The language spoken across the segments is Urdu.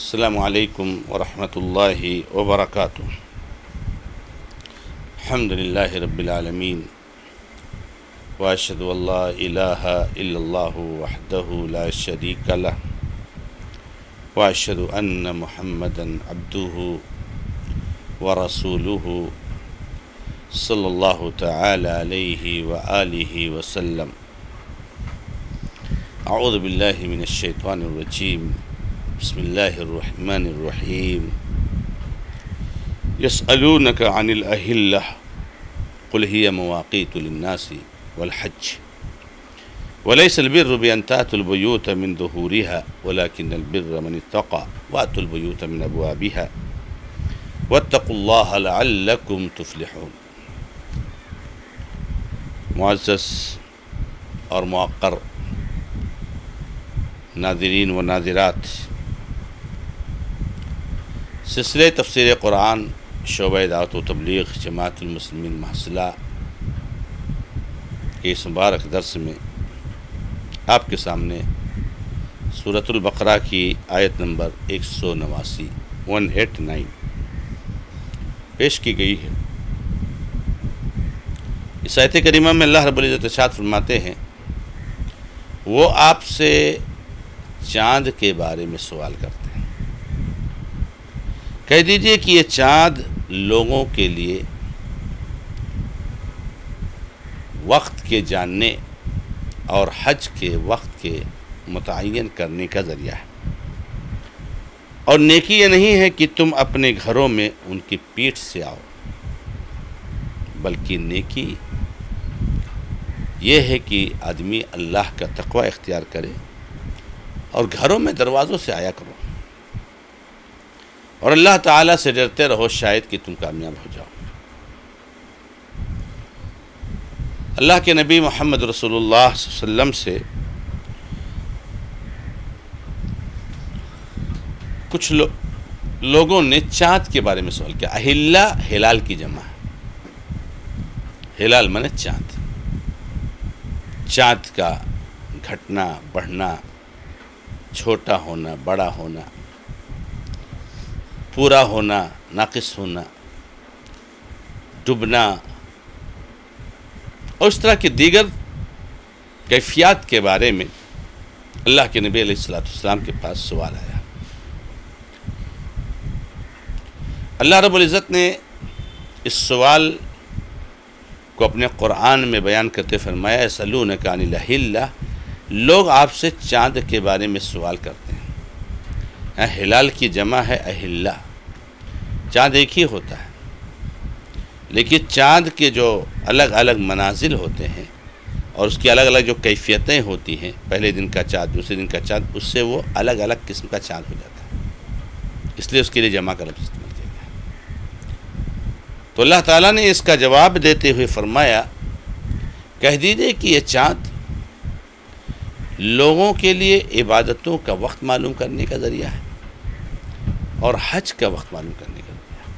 السلام علیکم ورحمۃ اللہ وبرکاتہ۔ الحمد للہ رب العالمین، واشہد ان لا الہ الا اللہ وحدہ لا شریک لہ، واشہد ان محمدا عبدہ ورسولہ صلی اللہ تعالی علیہ وآلہ وسلم۔ اعوذ باللہ من الشیطان الرجیم، بسم اللہ الرحمن الرحیم۔ یسألونک عن الأہلہ قل ہی مواقیت للناس والحج وليس البر بأن تأتوا البيوت من ظهورها ولكن البر من اتقى وأتوا البيوت من أبوابها واتقوا الله لعلكم تفلحون۔ معزز اور موقر ناظرین و ناظرات، سلسلہ تفسیر قرآن شعبہ دعوت و تبلیغ جماعت المسلمین محصلہ کے اس مبارک درس میں آپ کے سامنے سورۃ البقرہ کی آیت نمبر 189 پیش کی گئی ہے۔ اس آیت کریمہ میں اللہ رب العزت ارشاد فرماتے ہیں، وہ آپ سے چاند کے بارے میں سوال کرتے ہیں، کہہ دیجئے کہ یہ چاند لوگوں کے لیے وقت کے جاننے اور حج کے وقت کے متعین کرنے کا ذریعہ ہے، اور نیکی یہ نہیں ہے کہ تم اپنے گھروں میں ان کی پیٹھ سے آؤ، بلکہ نیکی یہ ہے کہ آدمی اللہ کا تقوی اختیار کرے اور گھروں میں دروازوں سے آیا کرو، اور اللہ تعالیٰ سے ڈرتے رہو، شاید کہ تم کامیاب ہو جاؤ۔ اللہ کے نبی محمد رسول اللہ صلی اللہ علیہ وسلم سے کچھ لوگوں نے چاند کے بارے میں سوال کیا۔ اہلہ ہلال کی جمع ہے، ہلال مانے چاند، چاند کا گھٹنا بڑھنا، چھوٹا ہونا، بڑا ہونا، پورا ہونا، ناقص ہونا، ڈوبنا، اور اس طرح کے دیگر کیفیات کے بارے میں اللہ کے نبی علیہ السلام کے پاس سوال آیا۔ اللہ رب العزت نے اس سوال کو اپنے قرآن میں بیان کرتے فرمایا، یسألونک عن الأہلہ، لوگ آپ سے چاند کے بارے میں سوال کرتے ہیں۔ ہلال کی جمع ہے اہلہ، چاند ایک ہی ہوتا ہے، لیکن چاند کے جو الگ الگ منازل ہوتے ہیں اور اس کی الگ الگ جو کیفیتیں ہوتی ہیں، پہلے دن کا چاند، دوسرے دن کا چاند، اس سے وہ الگ الگ قسم کا چاند ہو جاتا ہے، اس لیے اس کے لیے جمع کا لفظ استعمال کیا گیا ہے۔ تو اللہ تعالیٰ نے اس کا جواب دیتے ہوئے فرمایا، کہہ دیجئے کہ یہ چاند لوگوں کے لیے عبادتوں کا وقت معلوم کرنے کا ذریعہ ہے اور حج کا وقت معلوم کرنے کا ذریعہ ہے۔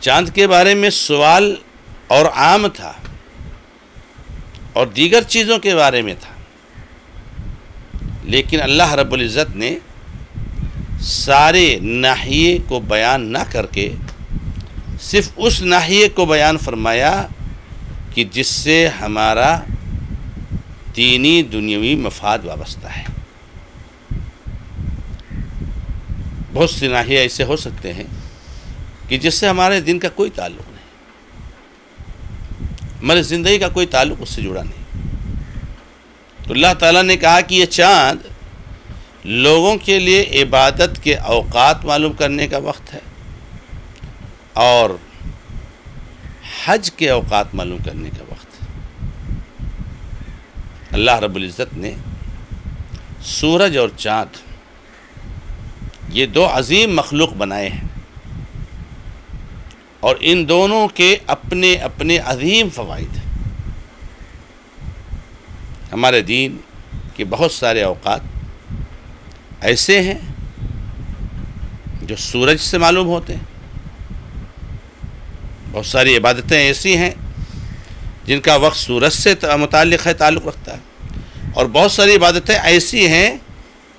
چاند کے بارے میں سوال اور عام تھا اور دیگر چیزوں کے بارے میں تھا، لیکن اللہ رب العزت نے سارے ناحیے کو بیان نہ کر کے صرف اس ناحیے کو بیان فرمایا کہ جس سے ہمارا دینی دنیاوی مفاد وابستہ ہے۔ بہت سی ناحیے ایسے ہو سکتے ہیں کہ جس سے ہمارے دین کا کوئی تعلق نہیں، ہماری زندگی کا کوئی تعلق اس سے جڑا نہیں۔ تو اللہ تعالیٰ نے کہا کہ یہ چاند لوگوں کے لیے عبادت کے اوقات معلوم کرنے کا وقت ہے اور حج کے اوقات معلوم کرنے کا وقت ہے۔ اللہ رب العزت نے سورج اور چاند، یہ دو عظیم مخلوق بنائے ہیں، اور ان دونوں کے اپنے اپنے عظیم فوائد ہیں۔ ہمارے دین کے بہت سارے اوقات ایسے ہیں جو سورج سے معلوم ہوتے ہیں، بہت ساری عبادتیں ایسی ہیں جن کا وقت سورج سے متعلق ہے، تعلق رکھتا ہے، اور بہت ساری عبادتیں ایسی ہیں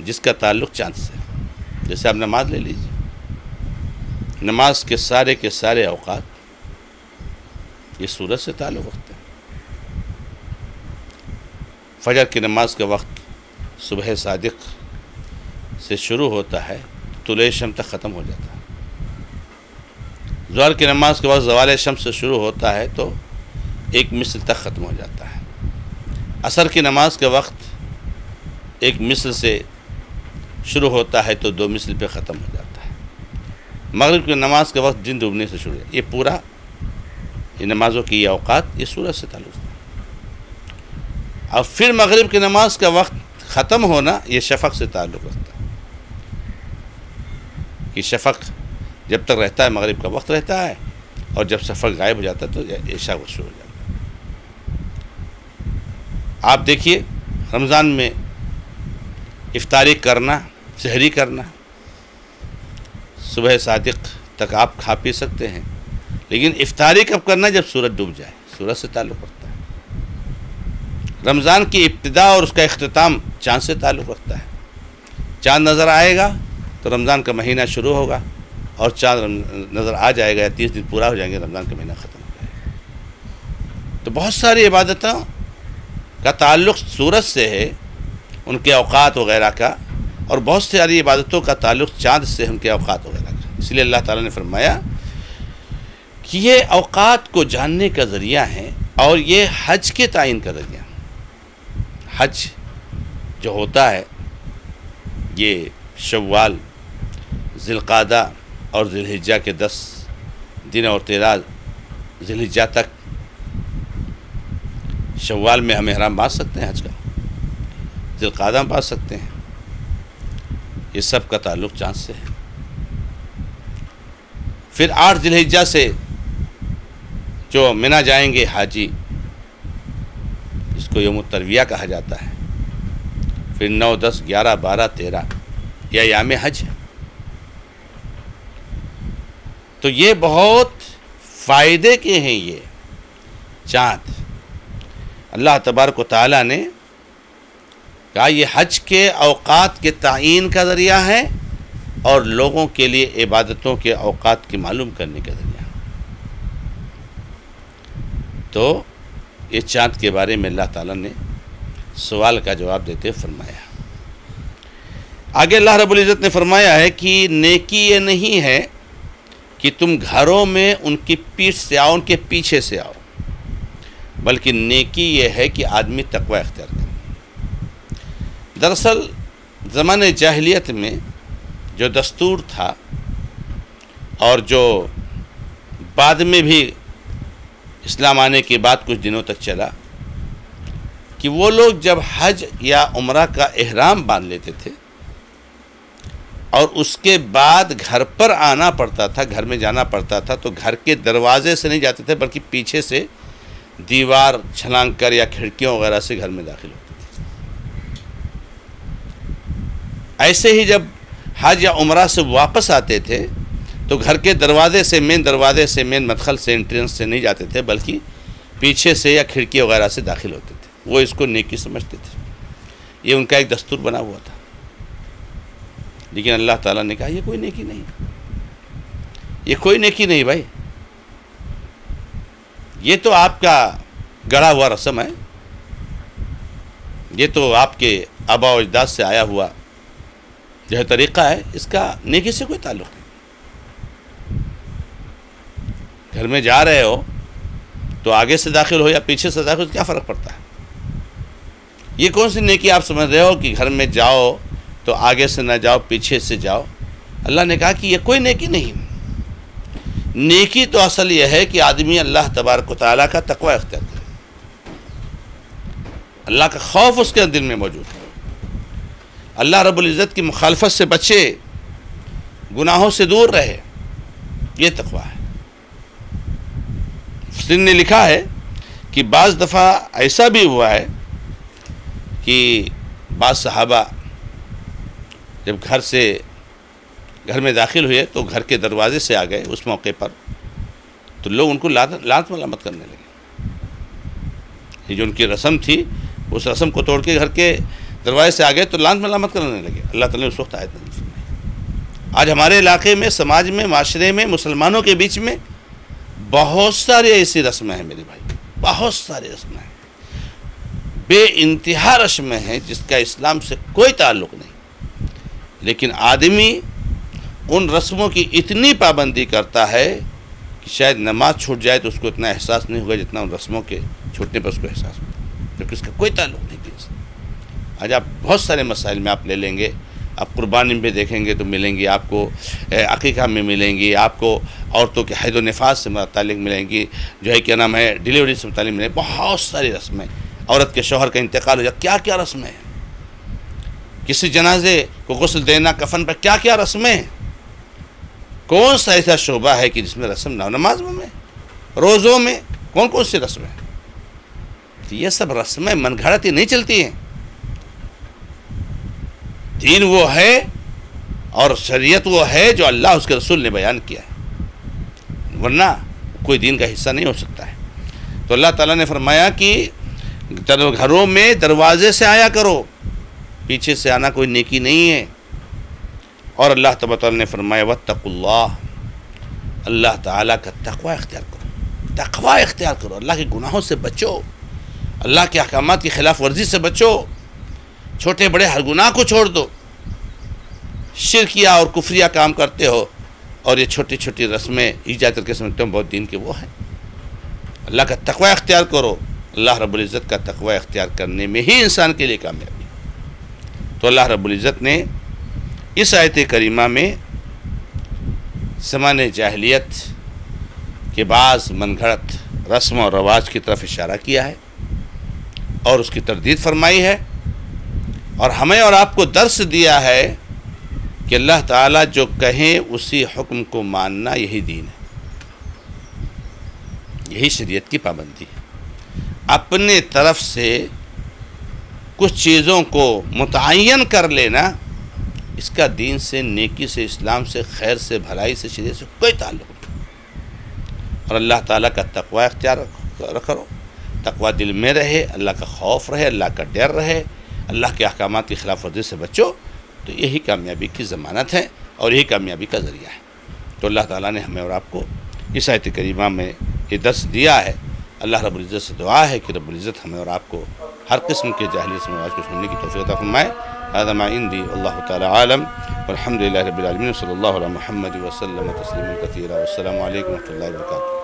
جس کا تعلق چاند سے. جیسے آپ نماز لے لیجیے، نماز کے سارے اوقات یہ سورج سے تعلق رکھتے ہیں. فجر کی نماز کا وقت صبح صادق سے شروع ہوتا ہے، طلوع شمس تک ختم ہو جاتا ہے. ظہر کی نماز کے وقت زوال شمس سے شروع ہوتا ہے تو ایک مثل تک ختم ہو جاتا ہے. عصر کی نماز کے وقت ایک مثل سے شروع ہوتا ہے تو 2 مثل پہ ختم ہو جاتا ہے. مغرب کی نماز کے وقت دن ڈوبنے سے شروع ہے. یہ پورا یہ نمازوں کی یہ اوقات یہ سورج سے تعلق ہے. اور پھر مغرب کی نماز کا وقت ختم ہونا یہ شفق سے تعلق رکھتا ہے کہ شفق جب تک رہتا ہے مغرب کا وقت رہتا ہے، اور جب شفق غائب ہو جاتا ہے تو عشاء وقت شروع ہو جاتا ہے. آپ دیکھیے رمضان میں افطاری کرنا، سحری کرنا، صبح صادق تک آپ کھا پی سکتے ہیں، لیکن افطاری کب کرنا؟ جب سورج ڈوب جائے. سورج سے تعلق رکھتا ہے. رمضان کی ابتدا اور اس کا اختتام چاند سے تعلق رکھتا ہے. چاند نظر آئے گا تو رمضان کا مہینہ شروع ہوگا، اور چاند نظر آ جائے گا یا 30 دن پورا ہو جائیں گے، رمضان کا مہینہ ختم ہو جائے گا. تو بہت ساری عبادتوں کا تعلق سورج سے ہے، ان کے اوقات وغیرہ کا، اور بہت ساری عبادتوں کا تعلق چاند سے، ان کے اوقات وغیرہ کا. اس لیے اللہ تعالیٰ نے فرمایا کہ یہ اوقات کو جاننے کا ذریعہ ہے، اور یہ حج کے تعین کا ذریعہ. حج جو ہوتا ہے یہ شوال، ذی القعدہ اور ذی الحجہ کے 10 دن اور 13 ذی الحجہ تک. شوال میں ہم احرام باندھ سکتے ہیں حج کا، ذی القعدہ میں باندھ سکتے ہیں. یہ سب کا تعلق چاند سے ہے. پھر 8 ذی الحجہ سے جو منی جائیں گے حاجی، جس کو یوم الترویہ کہا جاتا ہے. پھر 9، 10، 11، 12، 13 یہ ایام حج ہے. تو یہ بہت فائدے کے ہیں یہ چاند. اللہ تبارک و تعالیٰ نے کہا یہ حج کے اوقات کے تعین کا ذریعہ ہے، اور لوگوں کے لیے عبادتوں کے اوقات کی معلوم کرنے کا ذریعہ. تو یہ چاند کے بارے میں اللہ تعالیٰ نے سوال کا جواب دیتے فرمایا. آگے اللہ رب العزت نے فرمایا ہے کہ نیکی یہ نہیں ہے کہ تم گھروں میں ان کی پیٹھ سے آؤ، ان کے پیچھے سے آؤ، بلکہ نیکی یہ ہے کہ آدمی تقوی اختیار کرے. دراصل زمانِ جاہلیت میں جو دستور تھا، اور جو بعد میں بھی اسلام آنے کے بعد کچھ دنوں تک چلا، کہ وہ لوگ جب حج یا عمرہ کا احرام باندھ لیتے تھے اور اس کے بعد گھر پر آنا پڑتا تھا، گھر میں جانا پڑتا تھا، تو گھر کے دروازے سے نہیں جاتے تھے بلکہ پیچھے سے دیوار چھلانگ کر یا کھڑکیوں وغیرہ سے گھر میں داخل ہوتے تھے. ایسے ہی جب حج یا عمرہ سے واپس آتے تھے تو گھر کے دروازے سے، مین دروازے سے، مین مدخل سے، انٹرنس سے نہیں جاتے تھے بلکہ پیچھے سے یا کھڑکی وغیرہ سے داخل ہوتے تھے. وہ اس کو نیکی سمجھتے تھے. یہ ان کا ایک دستور بنا ہوا تھا. لیکن اللہ تعالیٰ نے کہا یہ کوئی نیکی نہیں، یہ کوئی نیکی نہیں بھائی. یہ تو آپ کا گڑھا ہوا رسم ہے، یہ تو آپ کے آباء و اجداد سے آیا ہوا جو ہے طریقہ ہے، اس کا نیکی سے کوئی تعلق نہیں. گھر میں جا رہے ہو تو آگے سے داخل ہو یا پیچھے سے داخل ہو، کیا فرق پڑتا ہے؟ یہ کون سی نیکی آپ سمجھ رہے ہو کہ گھر میں جاؤ تو آگے سے نہ جاؤ، پیچھے سے جاؤ؟ اللہ نے کہا کہ یہ کوئی نیکی نہیں. نیکی تو اصل یہ ہے کہ آدمی اللہ تبارک و تعالیٰ کا تقوی اختیار کرے، اللہ کا خوف اس کے دل میں موجود ہے، اللہ رب العزت کی مخالفت سے بچے، گناہوں سے دور رہے. یہ تقوی ہے. مسلم نے لکھا ہے کہ بعض دفعہ ایسا بھی ہوا ہے کہ بعض صحابہ جب گھر میں داخل ہوئے تو گھر کے دروازے سے آ گئے اس موقع پر، تو لوگ ان کو لعنت ملامت کرنے لگے. یہ جو ان کی رسم تھی اس رسم کو توڑ کے گھر کے دروازے سے آگے تو لعنت ملامت کرنے لگے. اللہ تعالیٰ نے اس وقت آیت نازل فرمائی. آج ہمارے علاقے میں، سماج میں، معاشرے میں، مسلمانوں کے بیچ میں بہت ساری ایسی رسمیں ہیں میرے بھائی، بہت ساری رسمیں ہیں، بے انتہا رسمیں ہیں جس کا اسلام سے کوئی تعلق نہیں. لیکن آدمی ان رسموں کی اتنی پابندی کرتا ہے کہ شاید نماز چھوٹ جائے تو اس کو اتنا احساس نہیں ہوگا جتنا ان رسموں کے چھوٹنے پر اس کو احساس ہوتا ہے، کیونکہ اس کا کوئی تعلق نہیں دین سے. آج آپ بہت سارے مسائل میں آپ لے لیں گے، آپ قربانی میں دیکھیں گے تو ملیں گی آپ کو، عقیقہ میں ملیں گی آپ کو، عورتوں کے حید و نفاس سے متعلق ملیں گی، جو ہے کیا نام ہے ڈیلیوری سے متعلق ملیں گی. بہت ساری رسمیں، عورت کے شوہر کا انتقال ہو جائے کیا کیا رسمیں ہیں، کسی جنازے کو غسل دینا، کفن پر کیا کیا رسمیں ہیں. کون سا ایسا شعبہ ہے کہ جس میں رسم نہ ہو؟ نمازوں میں، روزوں میں، کون کون سی رسمیں ہیں؟ یہ سب رسمیں من گھڑتی نہیں چلتی ہیں. دین وہ ہے اور شریعت وہ ہے جو اللہ اس کے رسول نے بیان کیا ہے، ورنہ کوئی دین کا حصہ نہیں ہو سکتا ہے. تو اللہ تعالیٰ نے فرمایا کہ گھروں میں دروازے سے آیا کرو، پیچھے سے آنا کوئی نیکی نہیں ہے. اور اللہ تعالیٰ نے فرمایا واتقوا اللہ، اللہ تعالیٰ کا تقوی اختیار کرو، تقوی اختیار کرو، اللہ کے گناہوں سے بچو، اللہ کے احکامات کی خلاف ورزی سے بچو، چھوٹے بڑے ہر گناہ کو چھوڑ دو. شرکیہ اور کفریہ کام کرتے ہو اور یہ چھوٹی چھوٹی رسمیں ایجاد کر کے سمجھتے ہو بہت دین کے وہ ہیں. اللہ کا تقوی اختیار کرو، اللہ رب العزت کا تقوی اختیار کرنے میں ہی انسان کے لیے کامیابی. تو اللہ رب العزت نے اس آیت کریمہ میں زمانِ جاہلیت کے بعض من گھڑت رسم و رواج کی طرف اشارہ کیا ہے اور اس کی تردید فرمائی ہے، اور ہمیں اور آپ کو درس دیا ہے کہ اللہ تعالیٰ جو کہیں اسی حکم کو ماننا یہی دین ہے، یہی شریعت کی پابندی ہے. اپنے طرف سے کچھ چیزوں کو متعین کر لینا، اس کا دین سے، نیکی سے، اسلام سے، خیر سے، بھلائی سے، شریعت سے کوئی تعلق نہیں. اور اللہ تعالیٰ کا تقوی اختیار کرو، تقوی دل میں رہے، اللہ کا خوف رہے، اللہ کا ڈر رہے، اللہ کے احکامات کی خلاف ورزی سے بچو، تو یہی کامیابی کی ضمانت ہے اور یہی کامیابی کا ذریعہ ہے. تو اللہ تعالیٰ نے ہمیں اور آپ کو اس آیت کریمہ میں یہ درس دیا ہے. اللہ رب العزت سے دعا ہے کہ رب العزت ہمیں اور آپ کو ہر قسم کے جاہلی رسم و رواج کو سننے کی توفیق عطا فرمائے. هذا ما عندي والله تعالى عالم والحمد لله رب العالمين، صلی اللہ علیہ محمد وسلم تسلیما کثیرا، والسلام علیکم ورحمۃ اللہ وبرکاتہ.